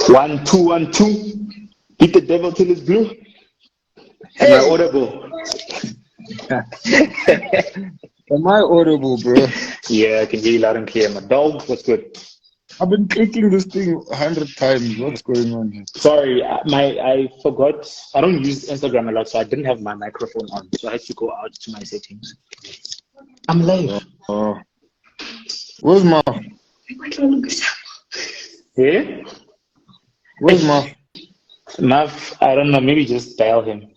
1, 2, 1, 2. Beat the devil till it's blue. Am I audible? Am I audible, bro? Yeah, I can hear you loud and clear. My dog, what's good? I've been clicking this thing 100 times. What's going on here? Sorry, I forgot. I don't use Instagram a lot, so I didn't have my microphone on. So I had to go out to my settings. I'm live. Oh. Where's Marv? Yeah? Where's Marv? Mav, I don't know. Maybe just dial him.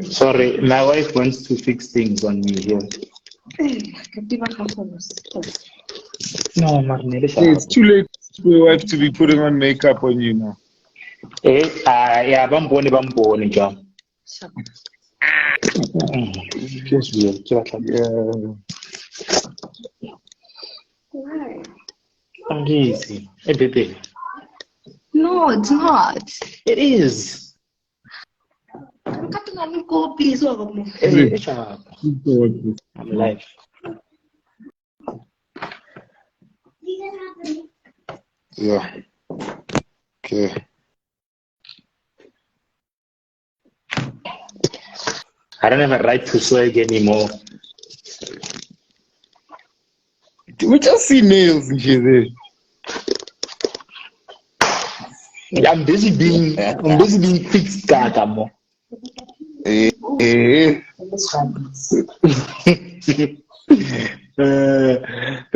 Sorry, my wife wants to fix things on me here. No, it's too late for your wife to be putting on makeup on you now. Yeah, bamboni, John. Why? I'm easy. Hey, baby. No, it's not. It is. I'm cutting on copies. Hey, I'm live. Yeah. Okay. I don't have a right to swag anymore. We just see nails and shit there. I'm busy being fixed, Kakamo. The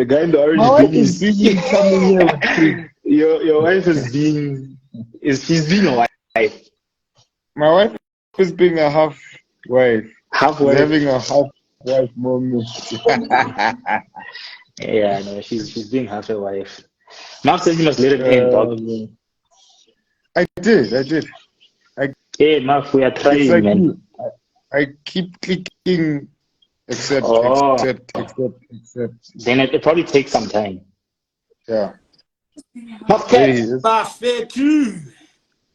guy in the orange is busy coming here. Your wife is she's being a wife. My wife is being a half wife. Half wife. Having a half wife moment. Yeah, no, she's being half a wife. Mark says you must let it end, dog. I did. Hey, Mark, we are trying, like man. I keep clicking accept. Then it probably takes some time. Yeah. Mark,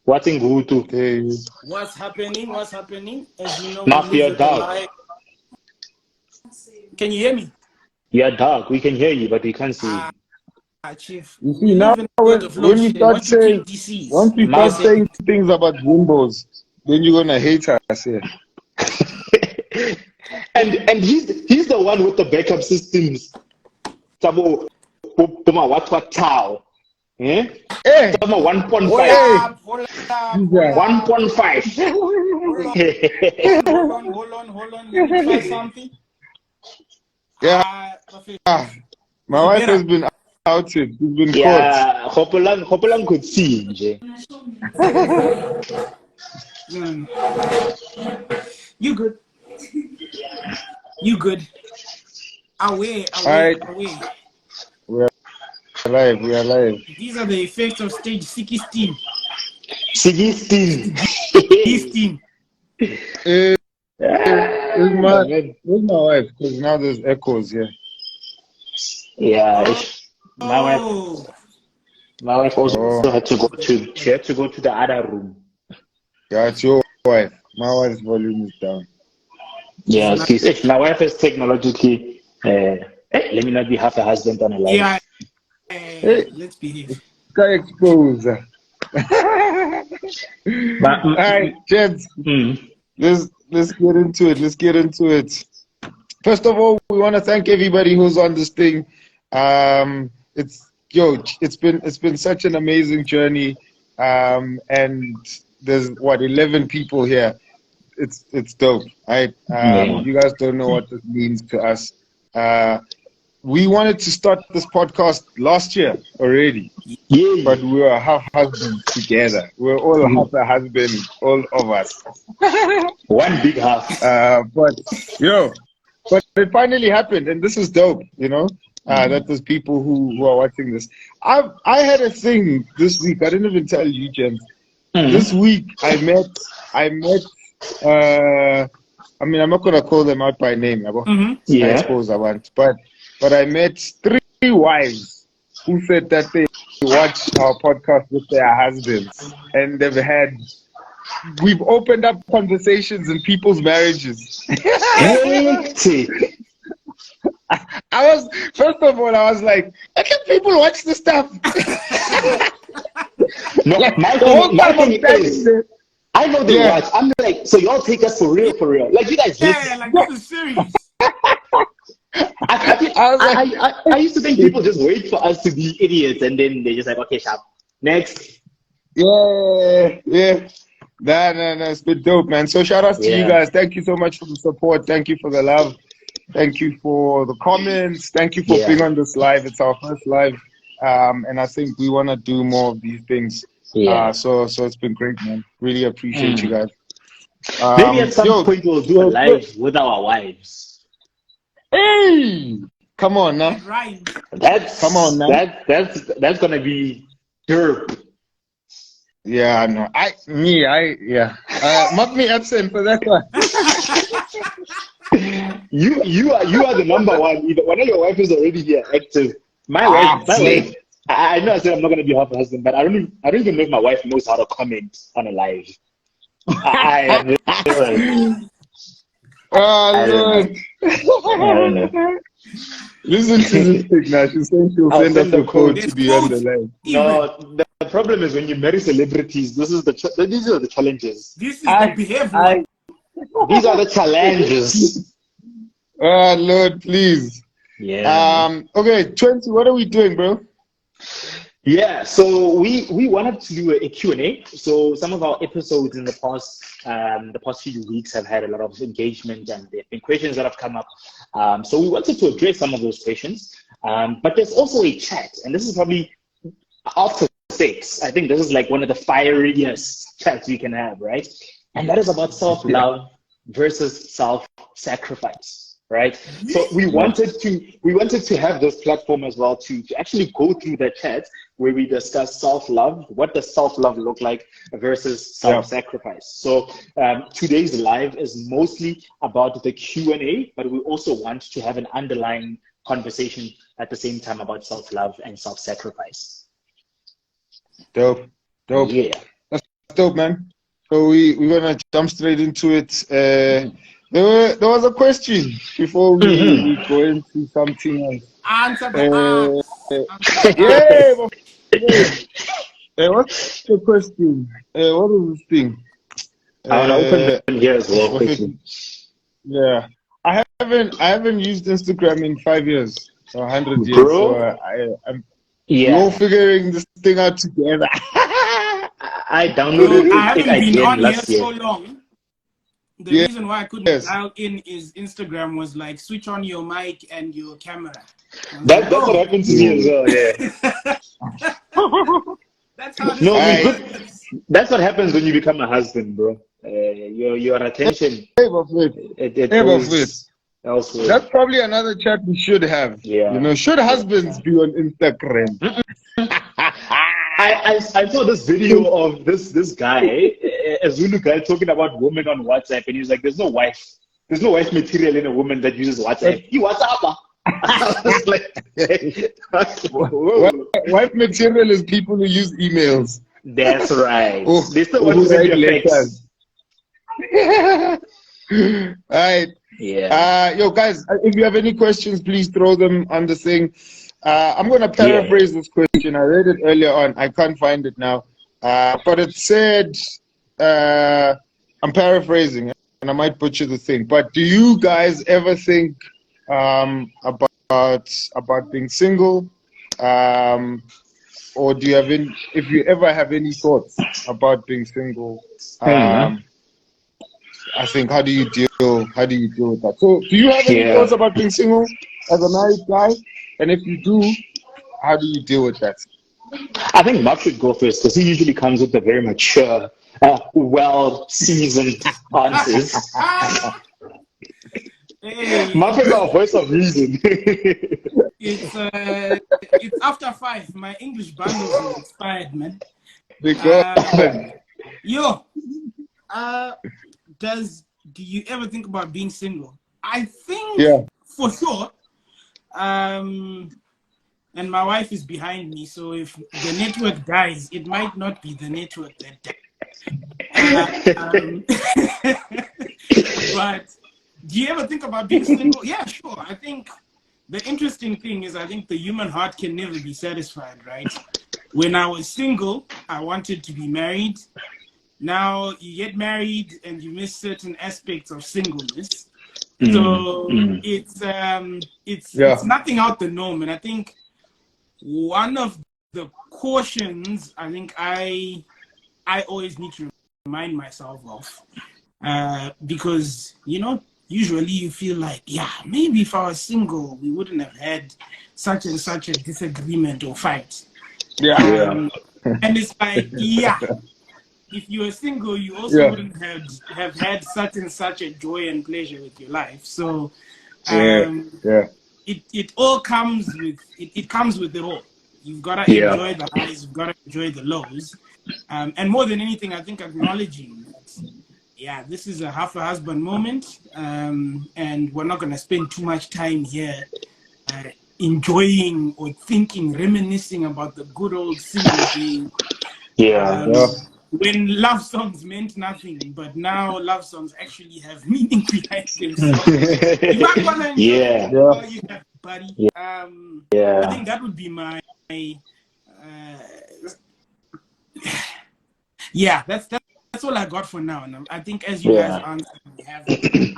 what's in Gutu? Hey. What's happening? As you know, Mark, you're dark. Can you hear me? You're dark. We can hear you, but we can't see you. Chief. You see, now when you start saying, once we start saying things about Windows, then you're gonna hate us here. and he's the one with the backup systems. Tabo, what towel? Eh? Hey, 1.5. 1.5. Hold on. Let me try something. Yeah. My wife has been outed. She's been caught. Yeah, Hopelang could see. You good? Away. We are live. These are the effects of stage 16. 16. Where's my wife? Because now there's echoes here. Yeah, my wife also had to go to the other room. Yeah, it's your wife. My wife's volume is down. Yeah, my wife is technologically. Let me not be half a husband on a life. Yeah. Let's behave. Guy exposed. All right, gents. Let's get into it. First of all, we want to thank everybody who's on this thing. It's been such an amazing journey. And there's 11 people here. It's dope, right? You guys don't know what this means to us. We wanted to start this podcast last year already. Yeah. But we were half husbands together. We're all half a husband, all of us. One big half. But it finally happened, and this is dope, that there's people who are watching this. I had a thing this week. I didn't even tell you, James. This week I met I'm not gonna call them out by name. I suppose I want, but I met 3 wives who said that they watch our podcast with their husbands, and we've opened up conversations in people's marriages. First of all, I was like, I can't people watch the stuff. No, Like, my the whole thing time is, I know they watch. I'm like, so y'all take us for real, for real. Like you guys Yeah, listen. like this is serious. I used to think people just wait for us to be idiots and then they're just like, okay, sharp. Next. Yeah. Nah, it's been dope, man. So shout outs to you guys. Thank you so much for the support. Thank you for the love. Thank you for the comments. Thank you for being on this live. It's our first live. And I think we want to do more of these things. So it's been great, man. Really appreciate you guys. Maybe at some point we'll do a live with our wives. Hey, come on now. Right. Come on now. That's gonna be derp. Yeah, no. Mark me absent for that one. You are the number one. When your wife is already here active. My wife. I know I said I'm not gonna be her husband, but I don't even know if my wife knows how to comment on a live. I don't know. Listen to this thing now. She's saying she'll send us a code to be on the line. No, the problem is when you marry celebrities, these are the challenges. This is the behavior. These are the challenges. Lord, please. Yeah. Okay, 20, what are we doing, bro? Yeah, so we wanted to do a Q&A. So some of our episodes in the past few weeks have had a lot of engagement and there have been questions that have come up. So we wanted to address some of those questions. But there's also a chat, and this is probably after sex. I think this is like one of the fieriest chats we can have, right? And that is about self-love versus self-sacrifice. Right. So we wanted to have this platform as well to actually go through the chat where we discuss self-love. What does self-love look like versus self-sacrifice? So today's live is mostly about the Q&A, but we also want to have an underlying conversation at the same time about self-love and self-sacrifice. Dope. Yeah. That's dope, man. So we're gonna jump straight into it. There was a question before we go into something else. Answer the what's the question? What is this thing? I want to open them here as well quickly. Yeah, I haven't used Instagram in 5 years or 100 years. Bro, so we're all figuring this thing out together. I downloaded I haven't been on here last year. so long. The reason why I couldn't dial in is Instagram was like switch on your mic and your camera. That's what happened to me as well. Yeah. That's how this good. That's what happens when you become a husband, bro. Your attention. It goes elsewhere. That's probably another chat we should have. Yeah. You know, should husbands be on Instagram? I saw this video of this guy, a Zulu guy, talking about women on WhatsApp, and he was like, "There's no wife material in a woman that uses WhatsApp." You WhatsApp? I was like, wife material is people who use emails. That's right. They still want to send you letters. All right. Yeah. Yo, guys, if you have any questions, please throw them on the thing. I'm going to paraphrase this question. I read it earlier on. I can't find it now. But it said, I'm paraphrasing, and I might butcher the thing. But do you guys ever think about being single? Or do you have any, if you ever have any thoughts about being single? I think, how do you deal with that? So do you have any thoughts about being single as a married guy? And if you do, how do you deal with that? I think Mark should go first because he usually comes with the very mature, well-seasoned answers. Hey, Mark is our voice of reason. It's after 5. My English bundles are expired, man. Do you ever think about being single? I think for sure. And my wife is behind me, so if the network dies, it might not be the network that dies. But do you ever think about being single? Yeah, sure. I think the interesting thing is I think the human heart can never be satisfied, right? When I was single, I wanted to be married. Now you get married and you miss certain aspects of singleness. So it's nothing out the norm. And I think one of the cautions I think I always need to remind myself of, because, you know, usually you feel like, yeah, maybe if I was single, we wouldn't have had such and such a disagreement or fight. And it's like, yeah, if you were single, you also wouldn't have had such and such a joy and pleasure with your life. So it all comes with it comes with it all. You've got to enjoy the highs, you've got to enjoy the lows. And more than anything, I think acknowledging that, this is a half a husband moment, and we're not going to spend too much time here enjoying or thinking, reminiscing about the good old single days. When love songs meant nothing, but now love songs actually have meaning behind them. So you might want to enjoy all you have, buddy. I think that would be my that's all I got for now. And I think as you guys answer, we have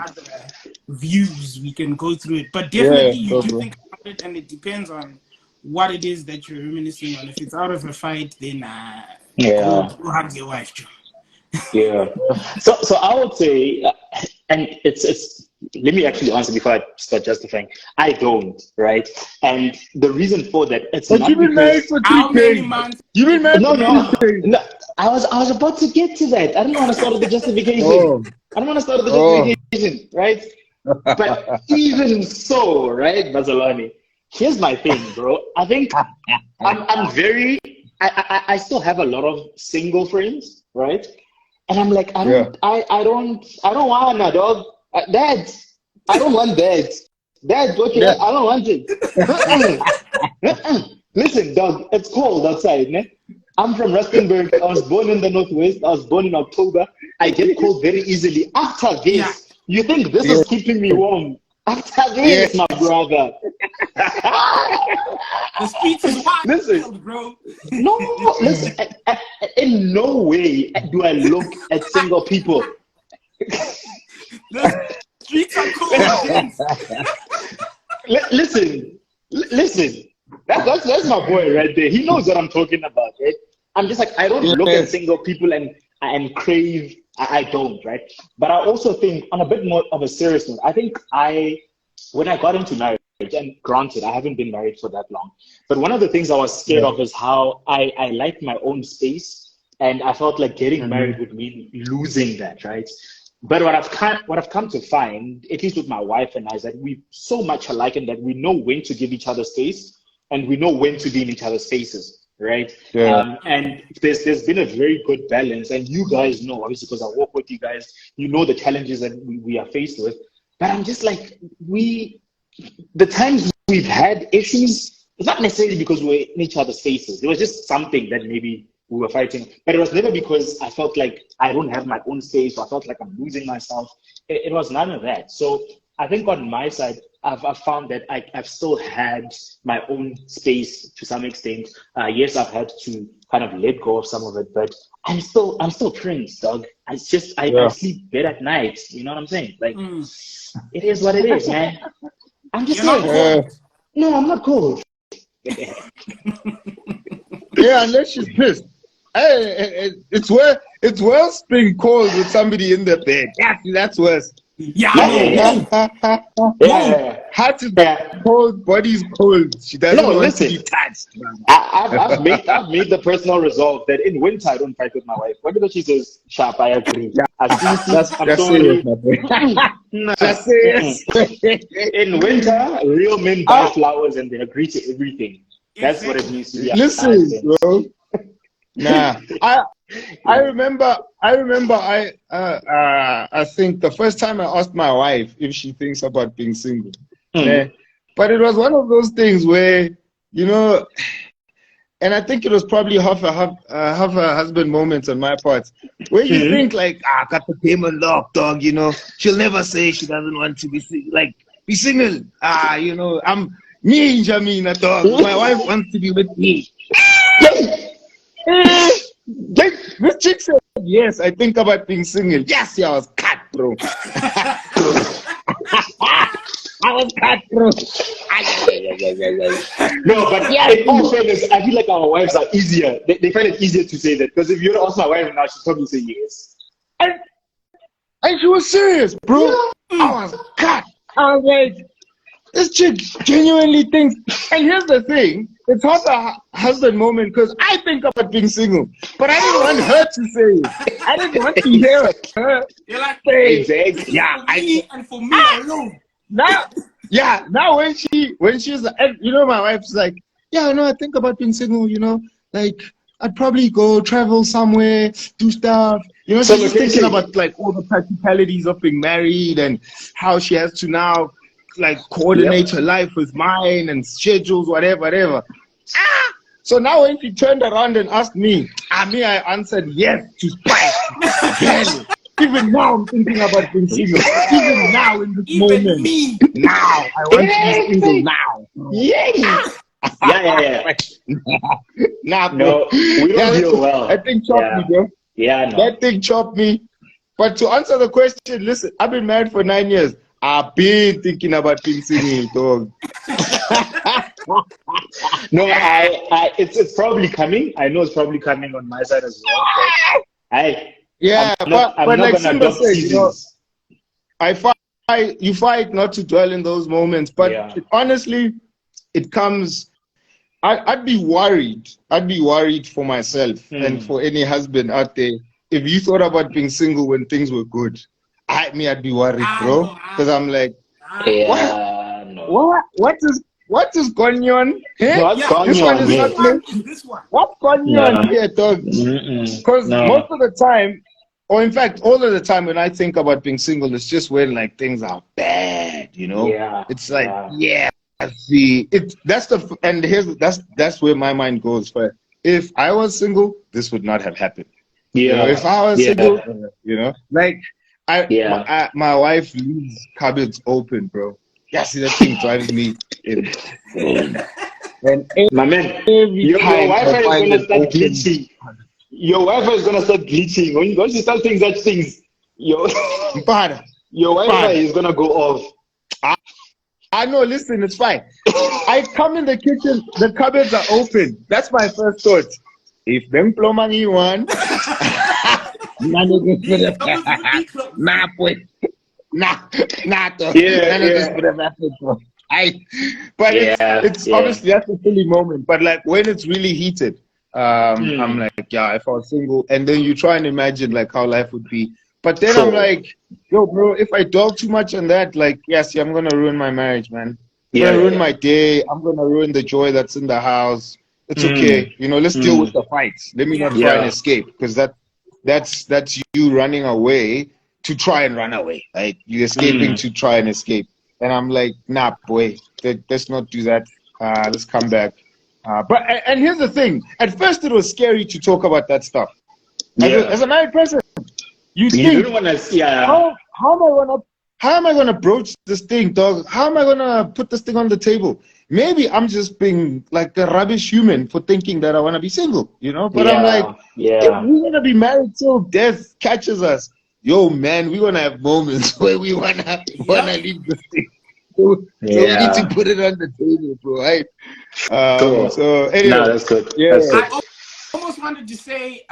other views we can go through it. But definitely you do think about it, and it depends on what it is that you're reminiscing on. If it's out of a fight, then go hug your wife, Joe. So I would say, and it's let me actually answer before I start justifying. I don't, right? And the reason for that, it's but not you've been married for how many months? You've been married no. I was about to get to that. I didn't want to start with the justification. I don't want to start with the justification, right? But even so, right, Bazalani, here's my thing, bro. I think I'm very I still have a lot of single friends, right? And I'm like, I don't want a dog. Dad, I don't want that. Dad, okay, I don't want it. Listen, dog, it's cold outside, ne? I'm from Rustenburg. I was born in the Northwest. I was born in October. I get cold very easily. After this, you think this is keeping me warm? After this, my brother. The streets is wild, listen, bro. No, listen. In no way do I look at single people. The streets are cold. Listen. That's my boy right there. He knows what I'm talking about, right? I'm just like, I don't look at single people and crave. I don't, right? But I also think on a bit more of a serious note, I think when I got into marriage, and granted, I haven't been married for that long, but one of the things I was scared of is how I like my own space, and I felt like getting married would mean losing that, right? But what I've come to find, at least with my wife and I, is that we so much alike in that we know when to give each other space, and we know when to be in each other's faces, right? And there's been a very good balance, and you guys know, obviously, because I work with you guys, you know the challenges that we are faced with. But I'm just like, the times we've had issues, it's not necessarily because we're in each other's faces. It was just something that maybe we were fighting, but it was never because I felt like I don't have my own space, or I felt like I'm losing myself. It was none of that. So I think on my side, I've found that I've still had my own space to some extent. Yes, I've had to kind of let go of some of it, but I'm still Prince, dog. I sleep better at night. You know what I'm saying? Like, it is what it is, man. I'm just saying. No, I'm not cold. Unless she's pissed. It's worse being cold with somebody in the bed. That's worse. Heart is cold, body's cold. She doesn't want to be touched. I've made the personal resolve that in winter I don't fight with my wife. Whenever she says sharp, I agree. In winter, real men buy flowers and they agree to everything. That's what it means to be. Listen, bro. Nah, I remember. I think the first time I asked my wife if she thinks about being single, but it was one of those things where, you know, and I think it was probably half a husband moment on my part, where you think like, I got the game unlocked, dog. You know, she'll never say she doesn't want to be single. Like, be single. I'm me, Jamina, dog. My wife wants to be with me. This chick said, yes, I think about being single. Yes, I was cut, bro. I was cut, bro. No, but in all fairness, I feel like our wives are easier. They find it easier to say that. Because if you were to ask my wife now, she'd probably say yes. And she was serious, bro. I was cut. I was like, this chick genuinely thinks. And here's the thing. It's not a husband moment because I think about being single. But I didn't want her to say it. I didn't want to hear her You're like, say, exactly. yeah, for me and for me alone. Now when she's and my wife's like, yeah, no, I think about being single, like I'd probably go travel somewhere, do stuff. She's thinking about like all the practicalities of being married and how she has to now like coordinate her life with mine and schedules, whatever. So now when she turned around and asked me, I answered yes to spite. Even now I'm thinking about being single. Even now in this moment. Me. Now I want to be single now. Yeah. Nah, no, we don't deal well. That thing chopped me, bro. Yeah, no. That thing chopped me. But to answer the question, listen, I've been married for 9 years. I've been thinking about being single, dog. No, it's probably coming. I know it's probably coming on my side as well. I'm not like gonna adopt seasons. You fight not to dwell in those moments, but honestly, it comes. I'd be worried. I'd be worried for myself and for any husband out there if you thought about being single when things were good. I'd be worried, bro, because I'm like, what is going on? What's going this one on is here? not this one. What's going on here, dog? Because most of the time, or in fact, all of the time when I think about being single, it's just when like things are bad, It's like, that's where my mind goes. But if I was single, this would not have happened. If I was single, like my wife leaves cupboards open, bro. See that thing drives me in. And my man, your Wi-Fi is gonna start glitching. Your Wi-Fi is gonna start glitching. Once you start saying such things, your Wi-Fi is gonna go off. I know, listen, it's fine. I come in the kitchen, the cupboards are open. That's my first thought. If them plomangi one, it's obviously that's a silly moment. But like when it's really heated, I'm like, if I was single, and then you try and imagine like how life would be. But then I'm like, yo, bro, if I dwell too much on that, like, I'm gonna ruin my marriage, man. I'm gonna ruin my day. I'm gonna ruin the joy that's in the house. It's okay, let's deal with the fights. Let me not try and escape, because that's you running away to try and run away. Like you're escaping to try and escape. And I'm like, nah, boy, let's not do that. Let's come back. And here's the thing. At first, it was scary to talk about that stuff. As a married person, you think, don't want to see. How am I gonna broach this thing, dog? How am I gonna put this thing on the table? Maybe I'm just being like a rubbish human for thinking that I want to be single, But I'm like, if we're gonna be married till death catches us, yo, man, we're gonna have moments where we wanna leave this thing. So we need to put it on the table, bro. Right? Cool. So anyway, that's good. That's good. I almost wanted to say,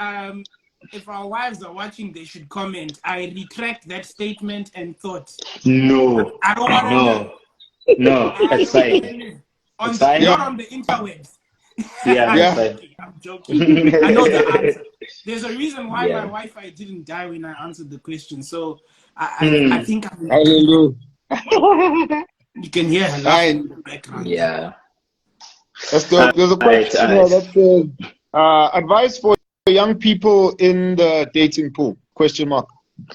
if our wives are watching, they should comment. I retract that statement and thought. No. I don't want to know. No, that's fine. Not on the interwebs. I'm joking. I know the answer. There's a reason why my Wi-Fi didn't die when I answered the question. So I think you can hear her laughing in the background. Yeah. There's a question here that says, advice for young people in the dating pool? ?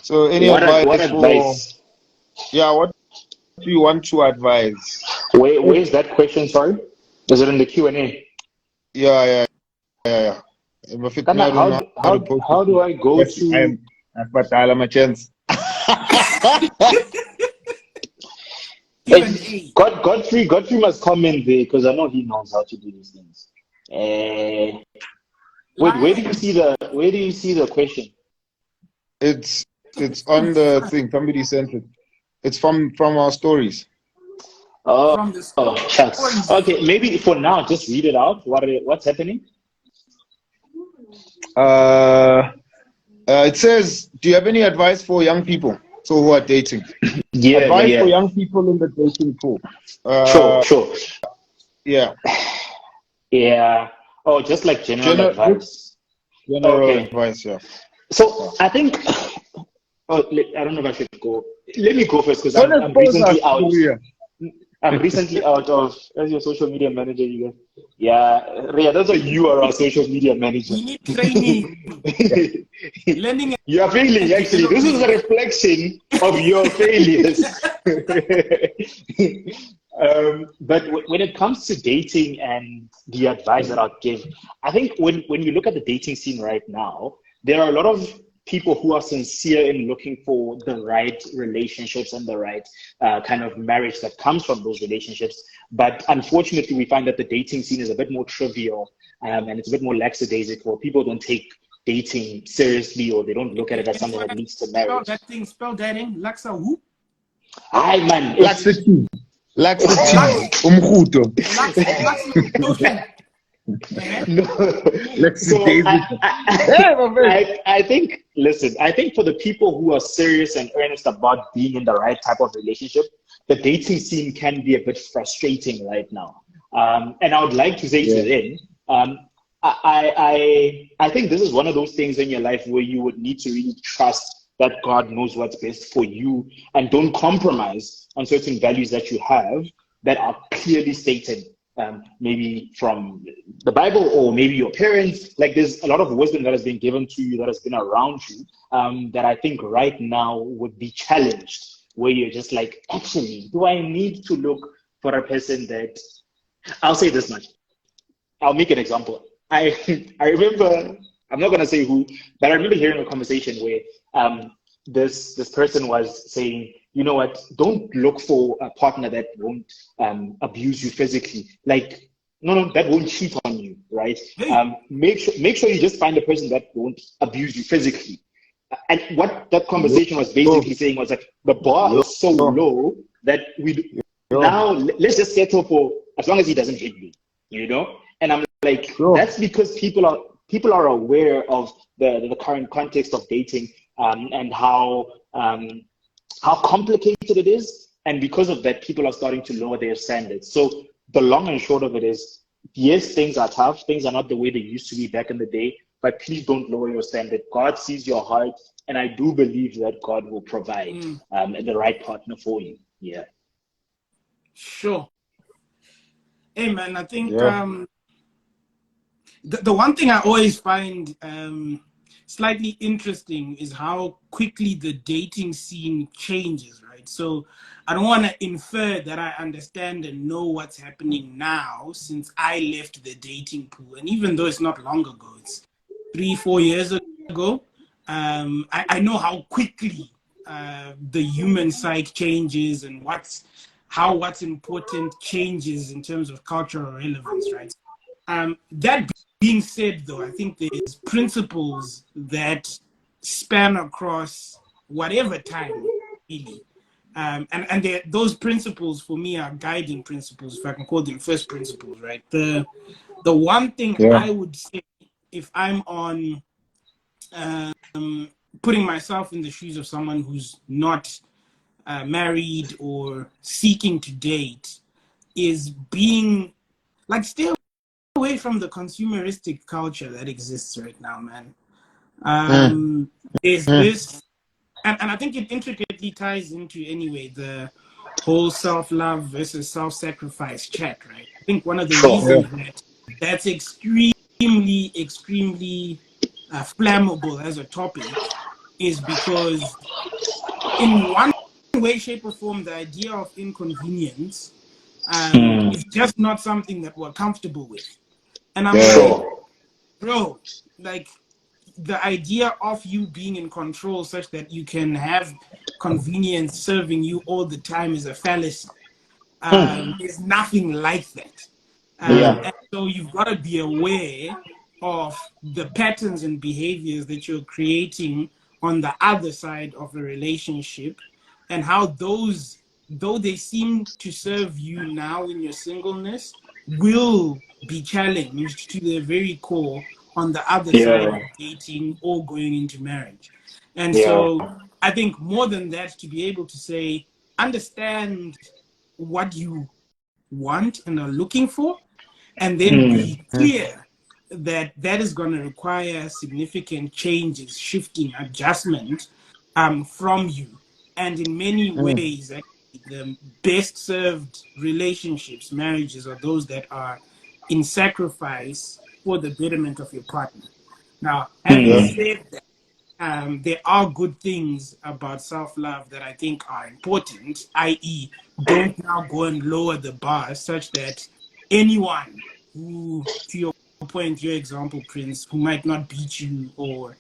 So any advice? What advice? What do you want to advise? Where's that question, sorry? Is it in the Q&A? Yeah. How do I go to... But I'll have a chance. Hey, Godfrey must comment there because I know he knows how to do these things. Wait, where do you see the question? It's on the thing. Somebody sent it. It's from our stories. From the Shucks. Okay, maybe for now, just read it out. What's happening? It says, do you have any advice for young people who are dating? Advice for young people in the dating pool. Sure. Yeah. Yeah. Oh, just like general advice. General advice, yeah. So I think, I don't know if I should go. Let me go first because I'm recently out. I'm recently out of, as your social media manager, you guys. Yeah, Ria, that's why you are our social media manager. We need training. Learning. You are failing, actually. This is a reflection of your failures. But when it comes to dating and the advice that I'll give, I think when you look at the dating scene right now, there are a lot of people who are sincere in looking for the right relationships and the right kind of marriage that comes from those relationships. But unfortunately, we find that the dating scene is a bit more trivial and it's a bit more lackadaisical. People don't take dating seriously, or they don't look at it as something that leads to marriage. Spell that in. Laxa who? Aye, man. Laxity. No. So I think, listen, I think for the people who are serious and earnest about being in the right type of relationship, the dating scene can be a bit frustrating right now. And I would like to say to them, I think this is one of those things in your life where you would need to really trust that God knows what's best for you and don't compromise on certain values that you have that are clearly stated. Maybe from the Bible or maybe your parents. Like, there's a lot of wisdom that has been given to you, that has been around you, that I think right now would be challenged, where you're just like, actually, do I need to look for a person that, I'll say this much. I'll make an example. I remember, I'm not going to say who, but I remember hearing a conversation where this person was saying, you know what, don't look for a partner that won't abuse you physically. Like, no, that won't cheat on you, right? Make sure you just find a person that won't abuse you physically. And what that conversation was basically saying was like, the bar is so low that now let's just settle for as long as he doesn't hit me, you know? And I'm like, that's because people are aware of the current context of dating and how complicated it is, and because of that, people are starting to lower their standards. So the long and short of it is, yes, things are tough. Things are not the way they used to be back in the day, but please don't lower your standard. God sees your heart, and I do believe that God will provide the right partner for you. Yeah. Sure. Hey, man, I think the one thing I always find slightly interesting is how quickly the dating scene changes, right? So I don't want to infer that I understand and know what's happening now, since I left the dating pool. And even though it's not long ago, it's 3-4 years ago, I know how quickly the human psyche changes and what's important changes in terms of cultural relevance, right? That being said, though, I think there's principles that span across whatever time, really. And those principles, for me, are guiding principles, if I can call them first principles, right? The one thing I would say, if I'm on putting myself in the shoes of someone who's not married or seeking to date, is being, like, stay away from the consumeristic culture that exists right now, man. There's this, and I think it intricately ties into, anyway, the whole self-love versus self-sacrifice chat, right? I think one of the reasons that's extremely flammable as a topic is because, in one way, shape, or form, the idea of inconvenience is just not something that we're comfortable with. And I'm like, bro, like, the idea of you being in control such that you can have convenience serving you all the time is a fallacy. There's nothing like that. And so you've got to be aware of the patterns and behaviors that you're creating on the other side of a relationship, and how those, though they seem to serve you now in your singleness, will be challenged to their very core on the other side of dating or going into marriage. And so I think more than that, to be able to say, understand what you want and are looking for, and then be clear that that is going to require significant changes, shifting, adjustment from you. And in many ways, the best served relationships, marriages, are those that are in sacrifice for the betterment of your partner. Now, having said that, there are good things about self-love that I think are important, i.e., don't now go and lower the bar such that anyone who, to your point, your example, Prince, who might not beat you, or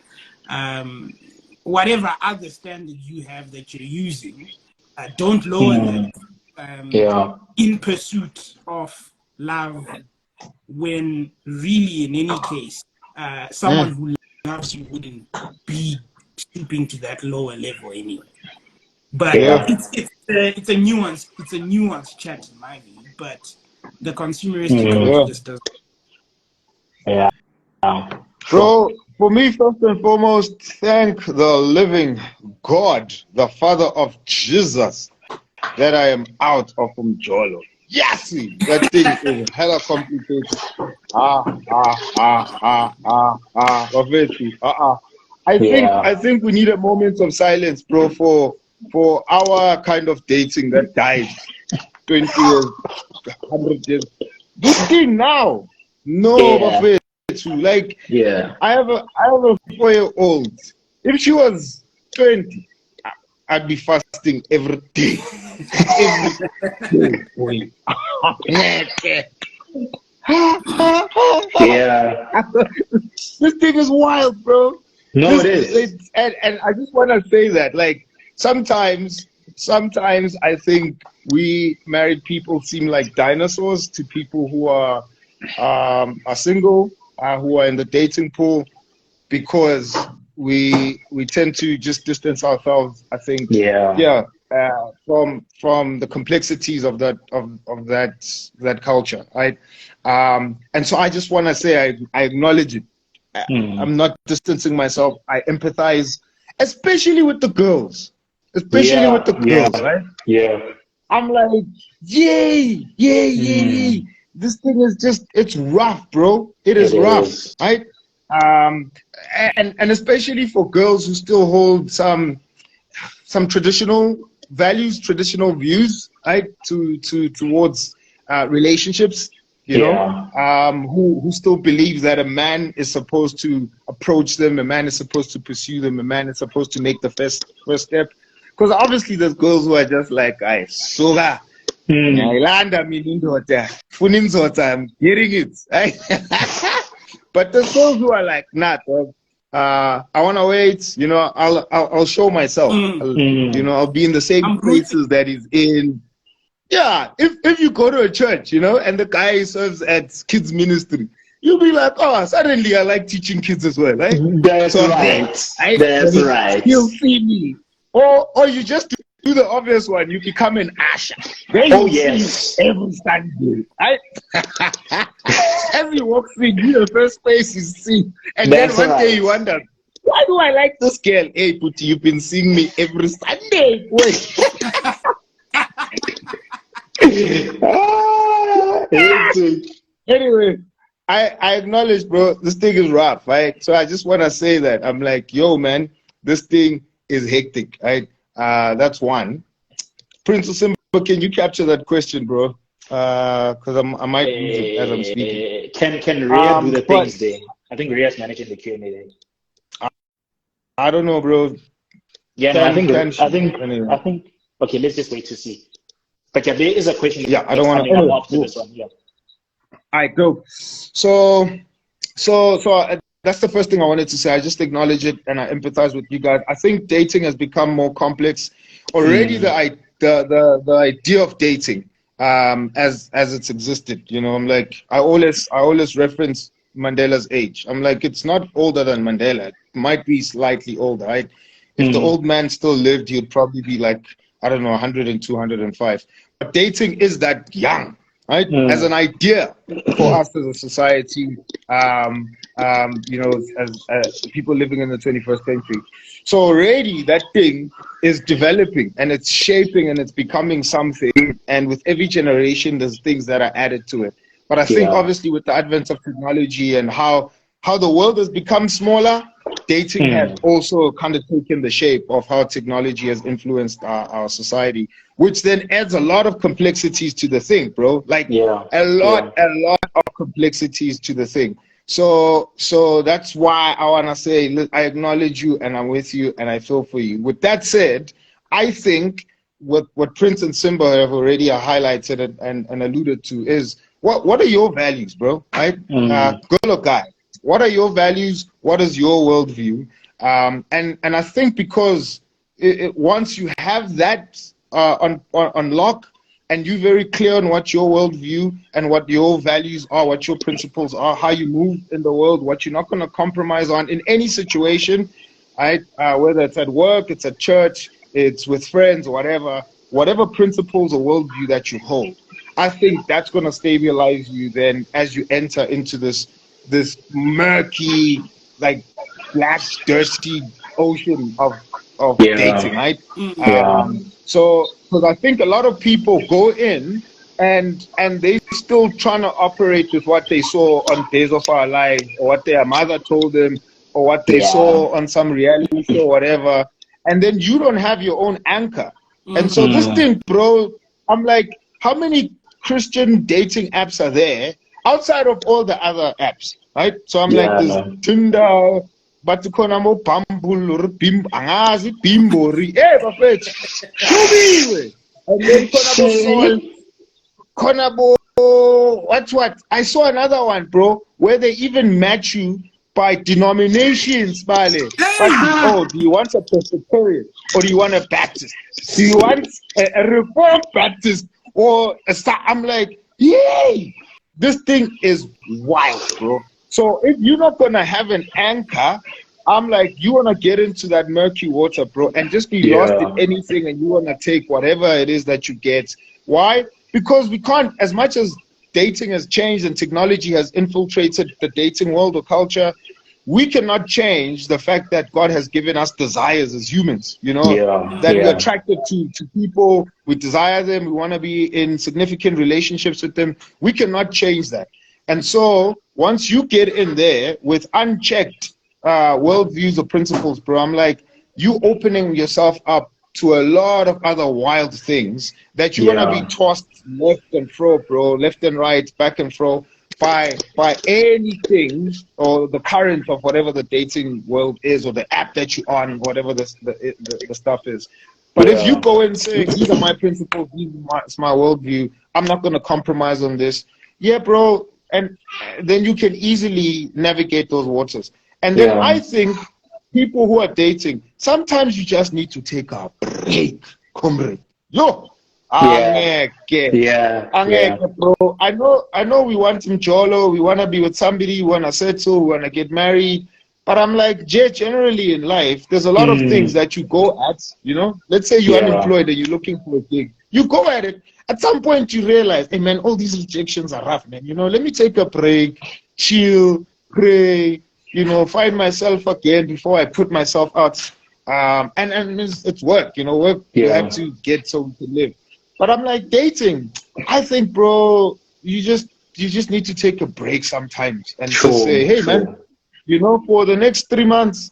whatever other standard you have that you're using, don't lower that in pursuit of love, when really, in any case, someone who loves you wouldn't be stooping to that lower level anyway. But it's a nuanced chat in my view. But the consumeristic culture just doesn't. So, for me, first and foremost, thank the living God, the Father of Jesus, that I am out of Umjolo. Yes, that thing is hella complicated. I think we need a moment of silence, bro, for our kind of dating that died 20 years, 100 years. This thing now, like, I have a 4-year-old. If she was 20, I'd be fasting every day. This thing is wild, bro. No, it is. And I just want to say that, like, sometimes I think we married people seem like dinosaurs to people who are single, who are in the dating pool, because we tend to just distance ourselves, I think, from the complexities of that culture, right? And so I just want to say I acknowledge it. I'm not distancing myself. I empathize, especially with the girls. Right? Yeah. I'm like, yay. This thing is just, it's rough, bro. It is rough, right? And especially for girls who still hold some traditional values, traditional views, right, towards relationships, you know, who still believe that a man is supposed to approach them, a man is supposed to pursue them, a man is supposed to make the first step. Because obviously there's girls who are just like, I'm getting it, right? But there's girls who are like, nah, I want to wait, you know, I'll show myself, you know, I'll be in the same places that he's in. Yeah, if you go to a church, you know, and the guy serves at kids ministry, you'll be like, oh, suddenly I like teaching kids as well, right? That's right. That's right. He'll see me. Or you just do the obvious one, you become an usher. Yes. Every Sunday, right? As he walks in, you're the first place you see. And then one day you wonder, why do I like this girl? Hey, Puti, you've been seeing me every Sunday. Wait. Anyway, I acknowledge, bro, this thing is rough, right? So I just want to say that. I'm like, yo, man, this thing is hectic, right? That's one. Prince Simba, can you capture that question, bro? Because I might use it as I'm speaking. Can Rhea do the things there? I think Rhea's managing the Q&A there. I don't know, bro. Yeah, no, I think. Okay, let's just wait to see. But yeah, there is a question. Yeah, I don't want to. After this one, yeah. All right, go. So that's the first thing I wanted to say. I just acknowledge it and I empathize with you guys. I think dating has become more complex. Already the idea of dating as it's existed. You know, I'm like, I always reference Mandela's age. I'm like, it's not older than Mandela. It might be slightly older, right? If the old man still lived, he'd probably be like, I don't know, 100 and 205. But dating is that young, right? As an idea for us as a society, you know, as people living in the 21st century. So already that thing is developing and it's shaping and it's becoming something. And with every generation, there's things that are added to it. But I think obviously with the advent of technology and how the world has become smaller, dating has also kind of taken the shape of how technology has influenced our society, which then adds a lot of complexities to the thing, bro. Like a lot of complexities to the thing. So that's why I want to say, look, I acknowledge you and I'm with you and I feel for you. With that said, I think what Prince and Simba have already highlighted and alluded to is, what are your values, bro? Right? Girl or guy? What are your values? What is your worldview? And I think because once you have that on lock, and you're very clear on what your worldview and what your values are, what your principles are, how you move in the world, what you're not going to compromise on in any situation, right? Whether it's at work, it's at church, it's with friends, or whatever principles or worldview that you hold. I think that's going to stabilize you then as you enter into this murky, like black, dirty ocean of dating, right? So, because I think a lot of people go in and they still trying to operate with what they saw on Days of Our Lives, or what their mother told them, or what they saw on some reality show, whatever. And then you don't have your own anchor. And so this thing, bro, I'm like, how many Christian dating apps are there outside of all the other apps, right? So I'm like, this Tinder, but Konamo Bambul, Angazi, Bimbori, and then Konabo, what? I saw another one, bro, where they even match you by denominations, Bale. Oh, do you want a Presbyterian or do you want a Baptist? Do you want a Reformed Baptist or a Star? I'm like, yay! This thing is wild, bro. So if you're not gonna have an anchor, I'm like, you wanna get into that murky water, bro, and just be lost in anything, and you wanna take whatever it is that you get. Why? Because we can't, as much as dating has changed and technology has infiltrated the dating world or culture, we cannot change the fact that God has given us desires as humans, you know, that we're attracted to people, we desire them, we want to be in significant relationships with them. We cannot change that. And so once you get in there with unchecked worldviews or principles, bro, I'm like, you opening yourself up to a lot of other wild things that you're going to be tossed left and fro, bro, left and right, back and fro, by anything or the current of whatever the dating world is, or the app that you're on, whatever the stuff is. But if you go and say, these are my principles, it's my worldview, I'm not going to compromise on this. Yeah, bro. And then you can easily navigate those waters. And then I think people who are dating, sometimes you just need to take a break, comrade. Yo, bro. I know we want some jolo, we want to be with somebody, we want to settle, we want to get married. But I'm like, generally in life, there's a lot of things that you go at, you know. Let's say you're unemployed and you're looking for a gig. You go at it. At some point, you realize, hey, man, all these rejections are rough, man. You know, let me take a break, chill, pray, you know, find myself again before I put myself out. And it's work, you know, work you have to get so we can live. But I'm like, dating, I think, bro, you just need to take a break sometimes and just say, hey, man, you know, for the next 3 months,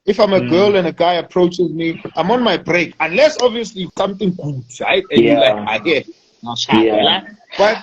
if I'm a girl and a guy approaches me, I'm on my break. Unless, obviously, something good, right? And you're like, but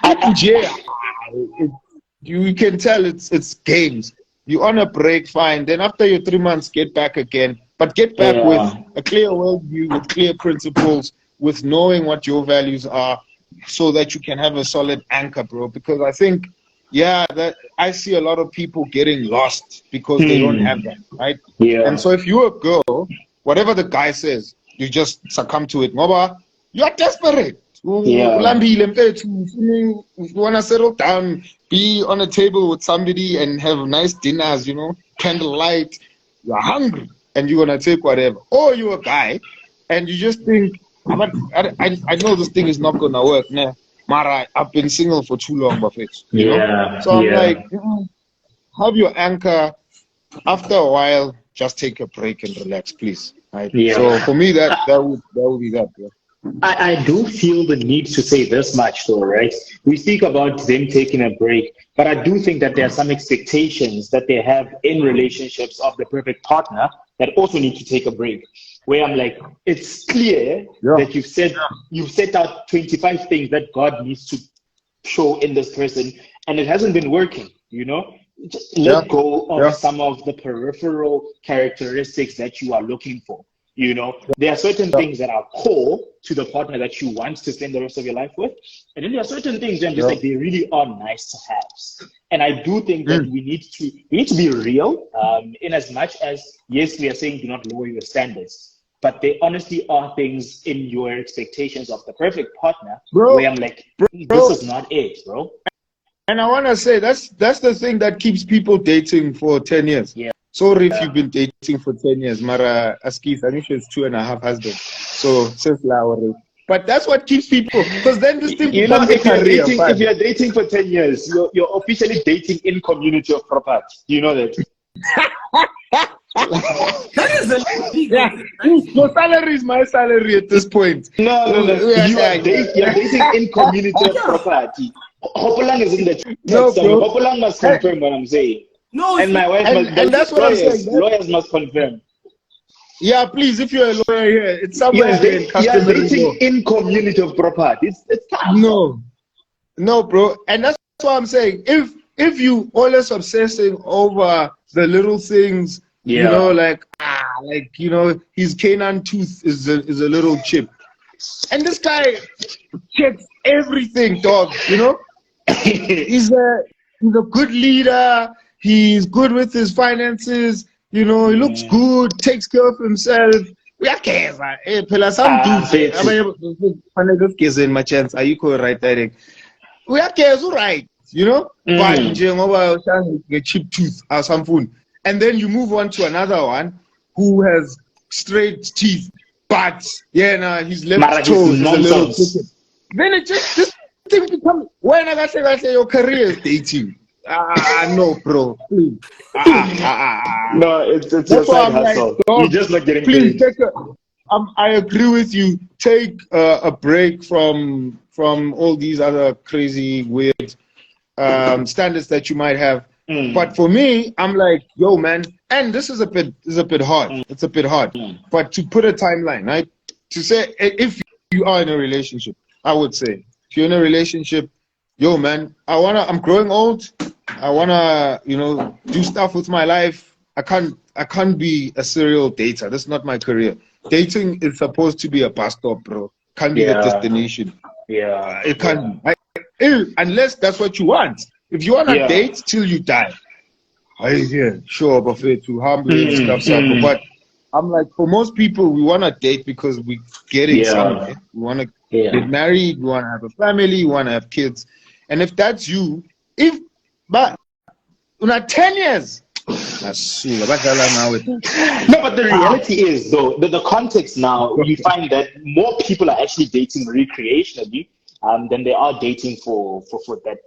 you can tell it's games. You're on a break, fine. Then after your 3 months, get back again. But get back with a clear worldview, with clear principles, with knowing what your values are, so that you can have a solid anchor, bro. Because I think, that I see a lot of people getting lost because they don't have that, right? And so if you're a girl, whatever the guy says, you just succumb to it. Moba, you're desperate. Yeah. You want to settle down, be on a table with somebody and have nice dinners, candlelight. You're hungry and you're going to take whatever. Or you're a guy and you just think, I know this thing is not going to work. Nah. Mara, I've been single for too long, Yeah. So I'm Yeah. like, have your anchor. After a while, just take a break and relax, please. Right? Yeah. So for me, that would be that. Yeah. I do feel the need to say this much, though, right? We speak about them taking a break, but I do think that there are some expectations that they have in relationships of the perfect partner that also need to take a break. Where I'm like, it's clear that you've set out 25 things that God needs to show in this person, and it hasn't been working, Just let go of some of the peripheral characteristics that you are looking for. There are certain things that are core to the partner that you want to spend the rest of your life with. And then there are certain things that just like they really are nice to have. And I do think that we need to be real, in as much as, yes, we are saying do not lower your standards. But there honestly are things in your expectations of the perfect partner where I'm like, this is not it, bro. And I want to say that's the thing that keeps people dating for 10 years. Yeah. Sorry if you've been dating for 10 years. Mara Askis, I think she's 2.5 husbands. So, since Laura. But that's what keeps people. Because then this thing becomes a career. If you're dating for 10 years, you're officially dating in community of property. You know that? That is Your salary is my salary at this point. No. You're dating in community of property. Hopolang is in the chat. No, bro. Hopolang must confirm what I'm saying. No, and my wife and that's what I'm saying. Lawyers must confirm. Yeah, please, if you're a lawyer here, it's somewhere in customary dating law. in community of property. It's tough. No, bro. And that's what I'm saying. If you always obsessing over the little things, his canine tooth is a little chip. And this guy checks everything, dog, He's a good leader. He's good with his finances. He looks good, takes care of himself. We are cares. Some dudes. My chance. Are you right direct? We are cares, right? But a cheap tooth or something. And then you move on to another one who has straight teeth, but his left toe is a little crooked. Then it just this thing becomes when I say your career is dating. No, bro, please. No, it's your side hustle. You're just not getting paid. I agree with you. Take a break from all these other crazy, weird standards that you might have. But for me, I'm like, yo, man, and this is a bit hard. It's a bit hard. But to put a timeline, right? To say if you are in a relationship, I would say if you're in a relationship, yo, man, I'm growing old. I wanna, do stuff with my life. I can't be a serial dater. That's not my career. Dating is supposed to be a bus stop, bro. Can't be a destination. Yeah. It can't be. Unless that's what you want. If you want to date till you die, sure, buffet to humble and stuff. But I'm like, for most people, we want to date because we're getting somewhere. We want to get married. We want to have a family. We want to have kids. And if that's you, but 10 years. No, but the reality is, though, the context now, you find that more people are actually dating recreationally than they are dating for that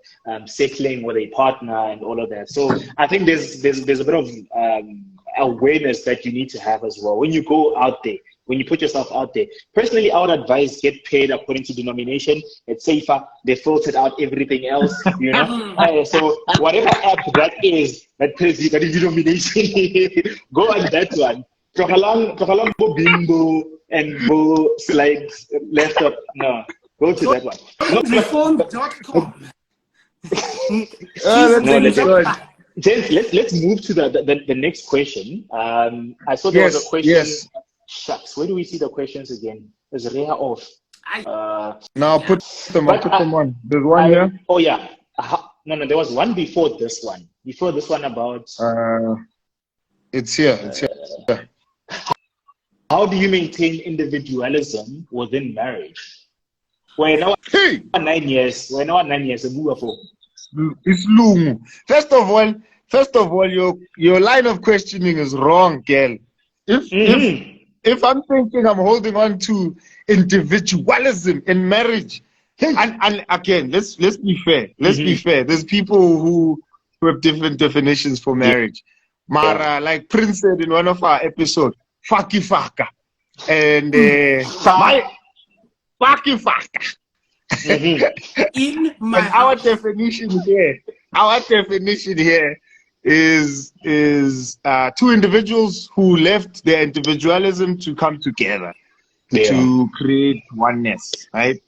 settling with a partner and all of that. So I think there's a bit of awareness that you need to have as well when you go out there, when you put yourself out there. Personally, I would advise get paid according to denomination. It's safer. They filtered out everything else, so whatever app that is that pays you the denomination, go on that one. Prokalang go bingo and go slides left up. No, go to that one. Reform.com. Let's move to the next question. I saw there was a question. Yes. Shucks, where do we see the questions again? Is Rhea off? Now put them on. There's one here. Oh yeah. No, there was one before this one. Before this one about. It's here. How do you maintain individualism within marriage? We're now Hey, 9 years. We're now 9 years. Move for. it's Lungu. First of all, your line of questioning is wrong, girl. If I'm thinking I'm holding on to individualism in marriage, and again, let's be fair. Let's be fair. There's people who have different definitions for marriage. Mara, like Prince said in one of our episodes, "Faki faka," and my faki faka. In my And our definition here is two individuals who left their individualism to come together to create oneness, right?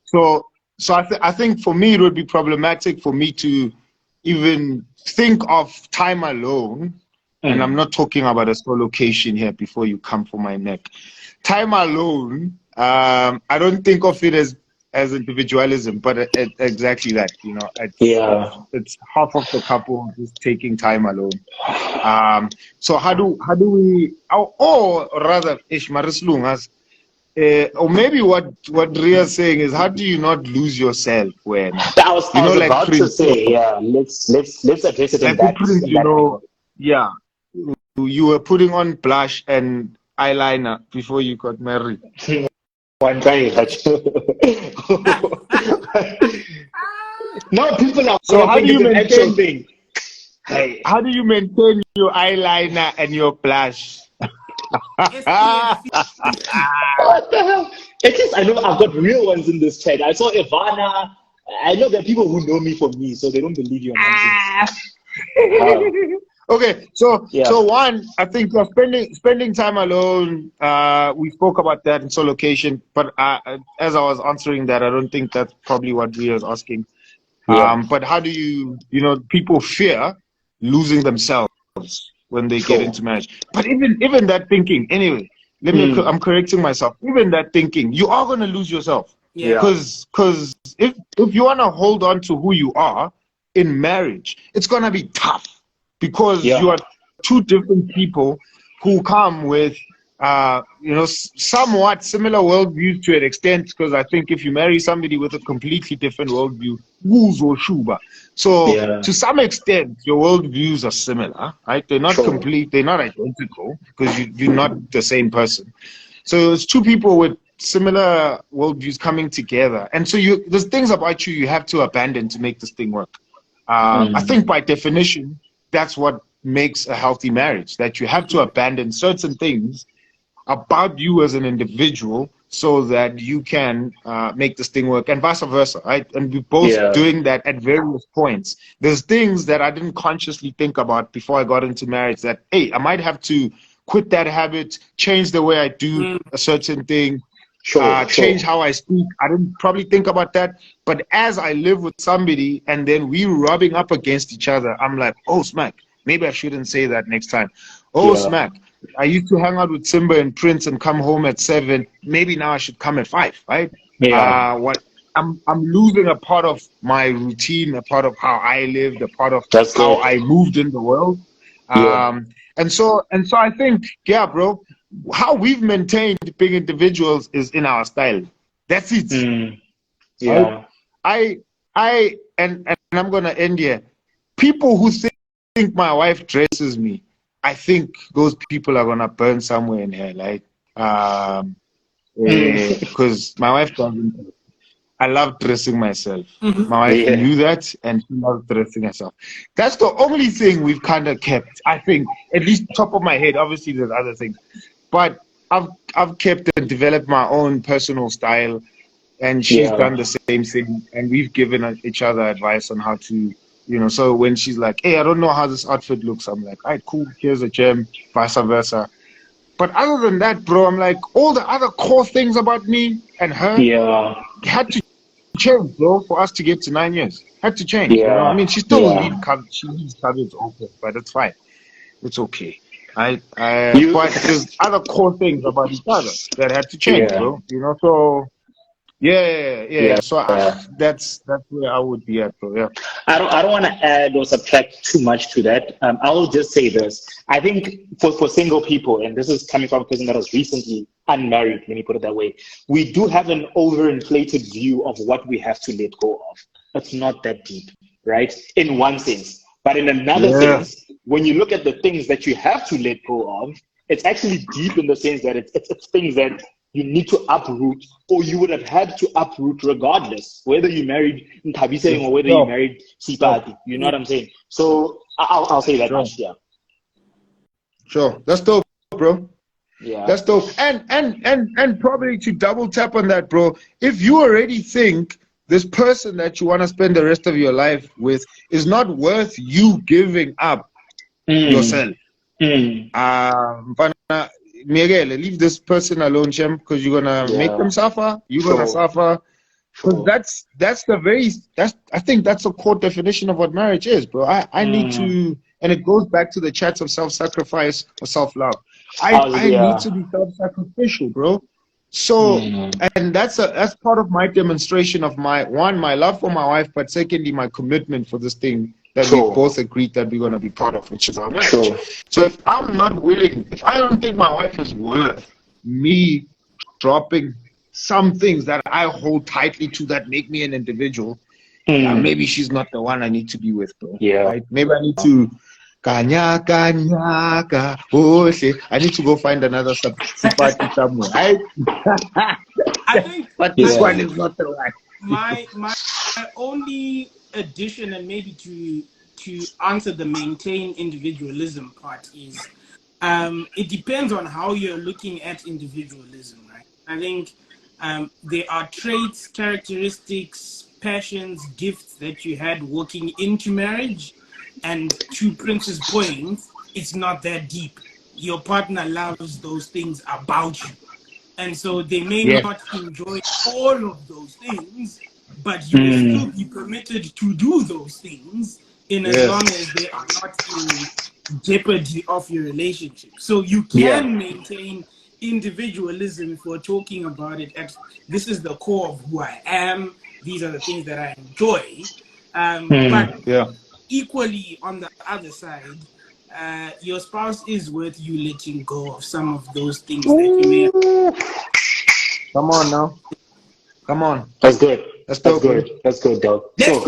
So I think for me it would be problematic for me to even think of time alone, and I'm not talking about a location here before you come for my neck. Time alone, I don't think of it as individualism, but exactly that, you know, it's half of the couple just taking time alone. So how do we, or rather, Ishmael or maybe what Ria's saying is, how do you not lose yourself when I was about to say, let's address it in that. Prince, you know, you were putting on blush and eyeliner before you got married. One guy. Now people are. So how do you maintain thing? How do you maintain your eyeliner and your blush? What the hell? At least I know I've got real ones in this chat. I saw Ivana. I know there are people who know me for me, so they don't believe you. Okay, so one, I think spending time alone. We spoke about that in solocation, but as I was answering that, I don't think that's probably what Ria is asking. But how do you know, people fear losing themselves when they get into marriage. But even that thinking, anyway, I'm correcting myself. Even that thinking, you are going to lose yourself. Because if you want to hold on to who you are in marriage, it's going to be tough because you are two different people who come with, somewhat similar worldviews to an extent, because I think if you marry somebody with a completely different worldview, or shuba. So to some extent, your worldviews are similar, right? They're not complete, they're not identical, because you're not the same person. So it's two people with similar worldviews coming together. And so there's things about you have to abandon to make this thing work. I think by definition, that's what makes a healthy marriage, that you have to abandon certain things about you as an individual so that you can make this thing work, and vice versa, right? And we're both doing that at various points. There's things that I didn't consciously think about before I got into marriage that, hey, I might have to quit that habit, change the way I do a certain thing, change how I speak. I didn't probably think about that. But as I live with somebody and then we rubbing up against each other, I'm like, oh, smack, maybe I shouldn't say that next time. Oh, smack, I used to hang out with Simba and Prince and come home at 7. Maybe now I should come at 5, right? I'm losing a part of my routine, a part of how I lived, a part of how I moved in the world. And so I think, bro, how we've maintained being individuals is in our style. That's it. And I'm gonna end here. People who think my wife dresses me, I think those people are gonna burn somewhere in here, like, because my wife doesn't. I love dressing myself. My wife knew that, and she loves dressing herself. That's the only thing we've kind of kept. I think, at least top of my head. Obviously, there's other things, but I've kept and developed my own personal style, and she's done the same thing. And we've given each other advice on how to. So when she's like, hey, I don't know how this outfit looks, I'm like, all right, cool, here's a gem, vice versa. But other than that, bro, I'm like, all the other core things about me and her had to change, bro, for us to get to 9 years. Had to change. I mean, she still leaves cupboards open, but it's fine. It's okay. But there's other core things about each other that had to change, bro. So... Yeah. So that's where I would be at, bro. I don't want to add or subtract too much to that. I'll just say this. I think for single people, and this is coming from a person that was recently unmarried, let me put it that way, we do have an overinflated view of what we have to let go of. It's not that deep, right? In one sense. But in another sense, when you look at the things that you have to let go of, it's actually deep in the sense that it's things that you need to uproot, or you would have had to uproot regardless, whether you married Ntabiseng or whether you married Sipati. You know what I'm saying? So I'll say that much, yeah. Sure. That's dope, bro. Yeah. That's dope. And probably to double tap on that, bro, if you already think this person that you want to spend the rest of your life with is not worth you giving up yourself. Miguel, leave this person alone, Shem, because you're gonna make them suffer. You're gonna suffer. Because I think that's a core definition of what marriage is, bro. I need to, and it goes back to the chats of self-sacrifice or self-love. I need to be self-sacrificial, bro. So, and that's part of my demonstration of my love for my wife, but secondly, my commitment for this thing that we both agreed that we're going to be part of, which is our marriage. So if I'm not willing, if I don't think my wife is worth me dropping some things that I hold tightly to that make me an individual, maybe she's not the one I need to be with, bro. Yeah. Right? Maybe I need to I need to go find another party somewhere. Right? I think, but this one is not the one. My only addition, and maybe to answer the maintain individualism part, is it depends on how you're looking at individualism, right? I think there are traits, characteristics, passions, gifts that you had walking into marriage. And to Prince's point, it's not that deep. Your partner loves those things about you. And so they may not enjoy all of those things, but you will still be permitted to do those things in as long as they are not in jeopardy of your relationship. So you can maintain individualism if we're talking about it as this is the core of who I am. These are the things that I enjoy. But equally, on the other side, your spouse is worth you letting go of some of those things that you may. Come on now. Come on. That's good. That's good. That's good, Doug. So,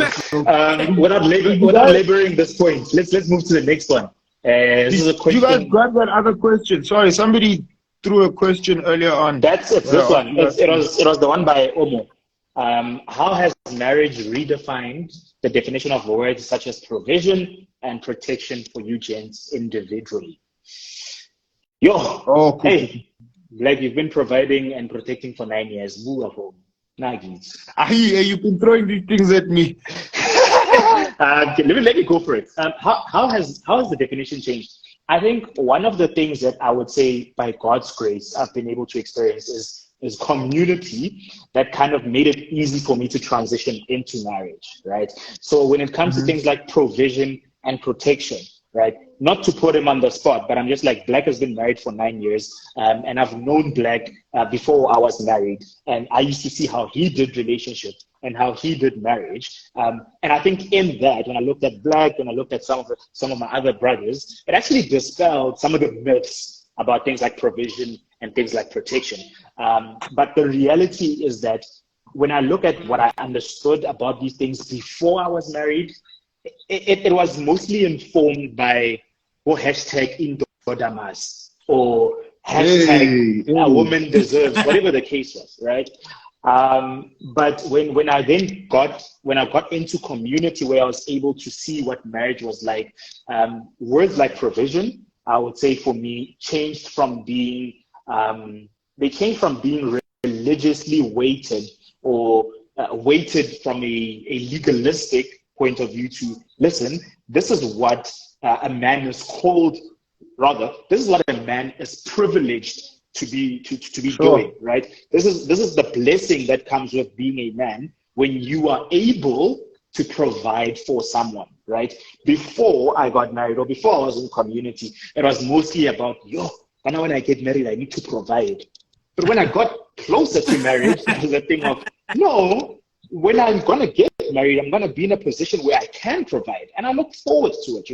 without laboring this point, let's move to the next one. This is a question. You guys grab that other question. Sorry, somebody threw a question earlier on. It's this one. It was the one by Omo. How has marriage redefined the definition of words such as provision and protection for you gents individually? Cool. Hey, like you've been providing and protecting for 9 years. Move home. You've been throwing these things at me. Let me go for it. How has the definition changed? I think one of the things that I would say by God's grace I've been able to experience is community that kind of made it easy for me to transition into marriage, right? So when it comes to things like provision and protection, right? Not to put him on the spot, but I'm just like, Black has been married for 9 years, and I've known Black before I was married, and I used to see how he did relationships and how he did marriage. And I think in that, when I looked at Black, when I looked at some of my other brothers, it actually dispelled some of the myths about things like provision and things like protection. But the reality is that when I look at what I understood about these things before I was married, it was mostly informed by hashtag indodamas or hashtag a woman deserves, whatever the case was, right? But when I got into community where I was able to see what marriage was like, words like provision, I would say for me, changed from being religiously weighted or weighted from a legalistic point of view to, listen, this is what a man is called, rather, this is what a man is privileged to be doing, right? This is the blessing that comes with being a man when you are able to provide for someone, right? Before I got married or before I was in community, it was mostly about, and when I get married, I need to provide. But when I got closer to marriage, it was a thing of, no, when I'm gonna get married, I'm gonna be in a position where I can provide, and I look forward to it,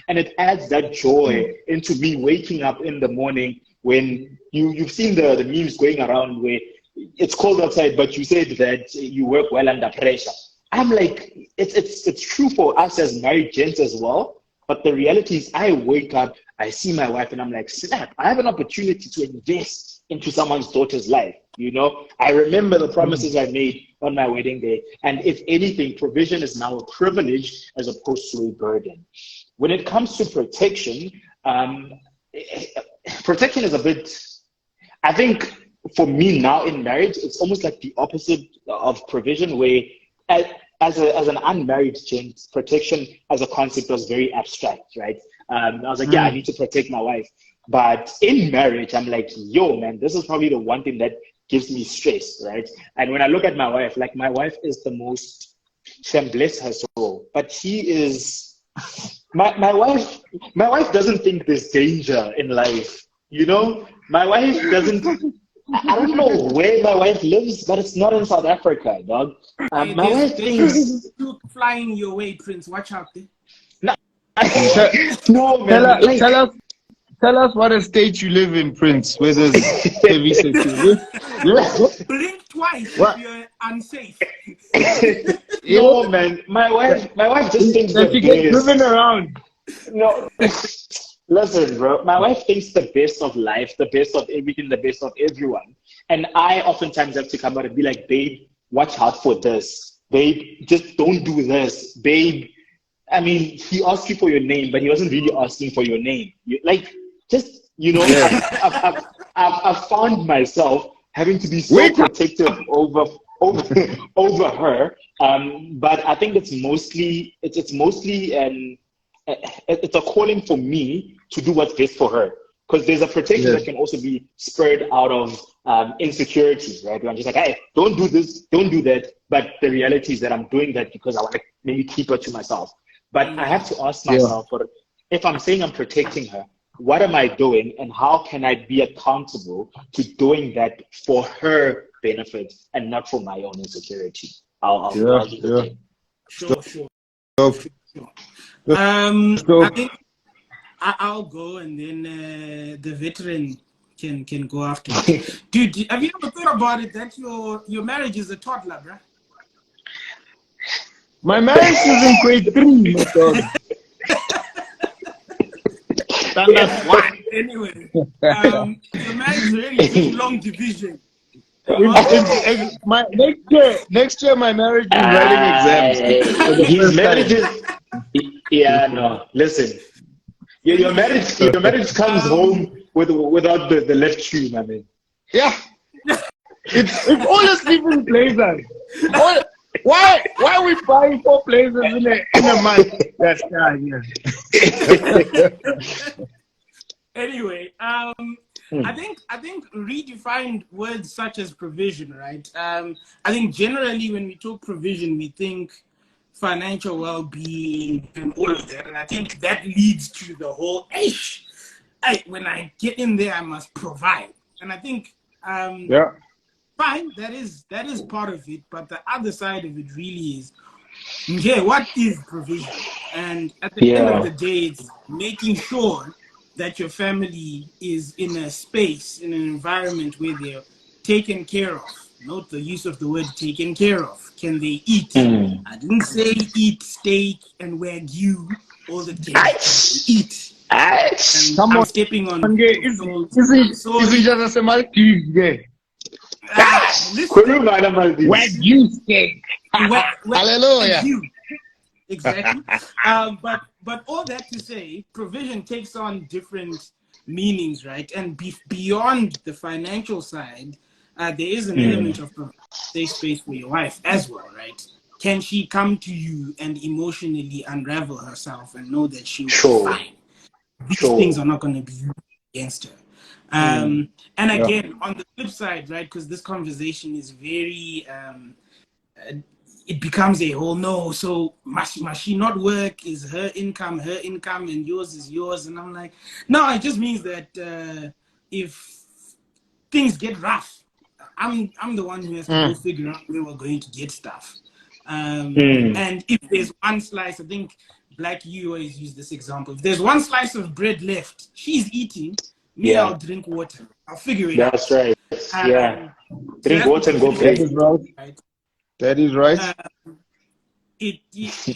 And it adds that joy into me waking up in the morning when you've seen the memes going around where it's cold outside, but you said that you work well under pressure. I'm like, it's true for us as married gents as well. But the reality is, I wake up, I see my wife, and I'm like, snap! I have an opportunity to invest into someone's daughter's life. I remember the promises I made on my wedding day, and if anything, provision is now a privilege as opposed to a burden. When it comes to protection, protection is a bit. I think for me now in marriage, it's almost like the opposite of provision, where as an unmarried gent, protection as a concept was very abstract, right? I was like, yeah, I need to protect my wife. But in marriage, I'm like, yo, man, this is probably the one thing that gives me stress, right? And when I look at my wife, like my wife is the most, bless her soul, but she is, my wife doesn't think there's danger in life, My wife doesn't, I don't know where my wife lives, but it's not in South Africa, dog. My wife thinks flying your way, Prince. Watch out. No, man. Tell us what estate you live in, Prince. Where there's heavy security. Blink twice if you're unsafe. No, man. My wife just thinks that you get driven around. No. Listen, bro, my wife thinks the best of life, the best of everything, the best of everyone. And I oftentimes have to come out and be like, babe, watch out for this. Babe, just don't do this. Babe, I mean, he asked you for your name, but he wasn't really asking for your name. I've found myself having to be so protective over her. But I think it's a calling for me to do what's best for her, because there's a protection that can also be spurred out of insecurity, right? Where I'm just like, hey, don't do this, don't do that. But the reality is that I'm doing that because I want to maybe keep her to myself. But I have to ask myself, if I'm saying I'm protecting her, what am I doing, and how can I be accountable to doing that for her benefit and not for my own insecurity? I'll Sure. I think I'll go, and then the veteran can go after. Dude, have you ever thought about it that your marriage is a toddler, bro? My marriage is in grade 3, my God. Anyway, your marriage is already long division. Next year, my marriage is writing exams. His marriage is. Yeah, no. Listen, your marriage comes home without the left shoe, my man. Yeah, it's all a sleeping blazers. Why are we buying 4 blazers in a month? That's Anyway, I think redefined words such as provision, right? I think generally when we talk provision, we think financial well-being and all of that, and I think that leads to the whole when I get in there, I must provide. And I think fine, that is part of it, but the other side of it really is, what is provision? And at the end of the day, it's making sure that your family is in a space, in an environment where they're taken care of. Note the use of the word taken care of. Can they eat? I didn't say eat steak and wagyu all the time. Eat. Come on. Stepping on. Wagyu steak. Hallelujah. Exactly. But all that to say, provision takes on different meanings, right? And beyond the financial side, there is an element of safe space for your wife as well, right? Can she come to you and emotionally unravel herself and know that she will be fine? These things are not going to be against her. And again, on the flip side, right, because this conversation is very, it becomes a whole no. So must she not work? Is her income, and yours is yours? And I'm like, no, it just means that if things get rough, I'm the one who has to go figure out where we're going to get stuff. And if there's one slice, I think, like you always use this example, if there's one slice of bread left, she's eating, me, I'll drink water. I'll figure it out. That's right. Yeah. Drink water and go play. That is right. That is right.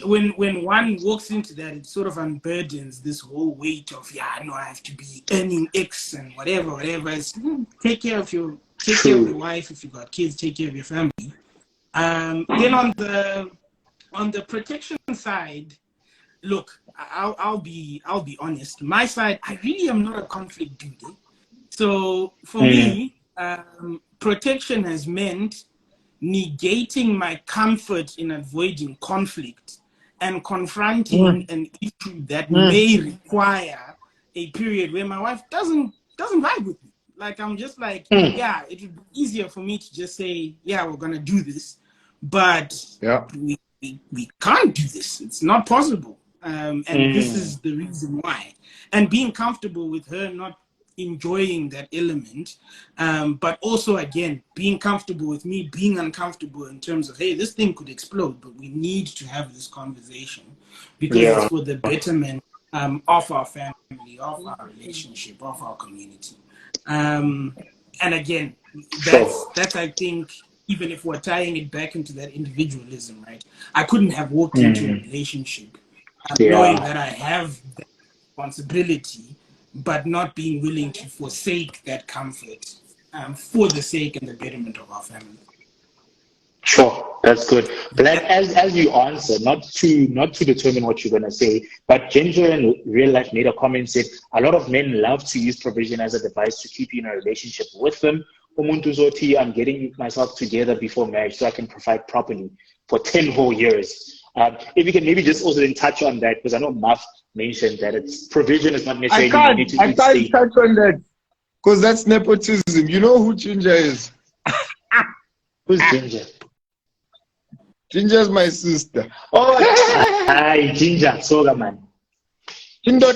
When one walks into that, it sort of unburdens this whole weight of I have to be earning X and whatever. It's, take care of your wife. If you got kids, take care of your family. Then on the protection side, look, I'll be honest. My side, I really am not a conflict dude. So for me, protection has meant negating my comfort in avoiding conflict and confronting an issue that may require a period where my wife doesn't vibe with me. Like, I'm just like, it would be easier for me to just say, we're gonna do this, but we can't do this. It's not possible, and this is the reason why. And being comfortable with her not enjoying that element, but also, again, being comfortable with me being uncomfortable in terms of, hey, this thing could explode, but we need to have this conversation because it's for the betterment of our family, of our relationship, of our community. And again, that's I think, even if we're tying it back into that individualism, right? I couldn't have walked into a relationship knowing that I have that responsibility, but not being willing to forsake that comfort for the sake and the betterment of our family. Sure, that's good. Black, as you answer, not to determine what you're gonna say, but Ginger in real life made a comment, said a lot of men love to use provision as a device to keep you in a relationship with them. Umuntu zoti, I'm getting myself together before marriage so I can provide properly for 10 whole years. If you can maybe just also then touch on that, because I know Muff mentioned that it's provision is not necessarily I can't touch on that because that's nepotism. You know who Ginger is? Who's Ginger? Ginger's my sister. Oh, hi, Ginger, soga man. Ginger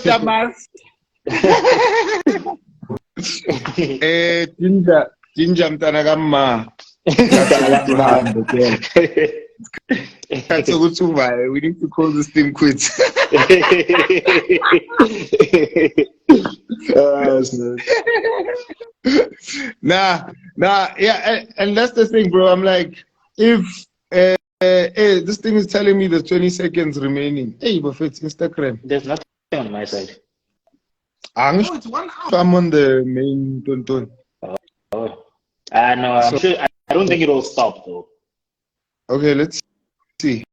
mtanagamma. That's a good survive. We need to call this thing quits. And that's the thing, bro. I'm like, if this thing is telling me there's 20 seconds remaining. Hey, but it's Instagram. There's nothing on my side. It's 1 hour. I'm on the main tonton. No, I'm sure. I don't think it'll stop though. Okay, let's see.